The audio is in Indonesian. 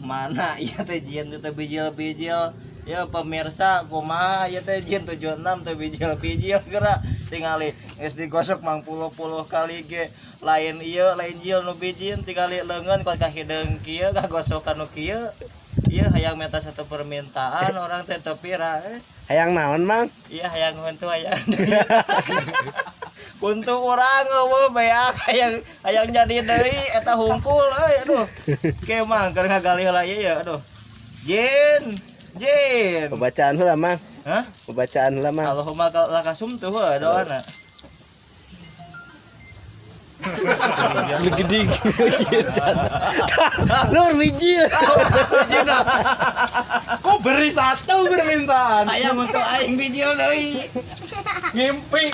Mana iya teh jieun teh bijil-bijil. Ya pemirsa kumaha ieu teh jieun 76 teh bijil-bijil geura tingali geus digosok mang puluh-puluh kali ge lain ieu lain jil nu bijin tingali leungeun ka hideung kieu kagosokan nu kieu. Ieu hayang minta satu permintaan orang teh teu pira Hayang naon, Mang? Iya hayang huntu hayang. Untuk orang eueuh beak hayang jadi deui eta hungkul aduh. Ke Mang keur ngagalih heula ieu ya aduh. Jin. Pembacaan heula, Mang. Hah? Pembacaan heula, Mang. Allahumma lakasum tuh doana. Segede Lur bijil. Kok beri satu permintaan? Hayang untuk aing bijil deui. Ngimpi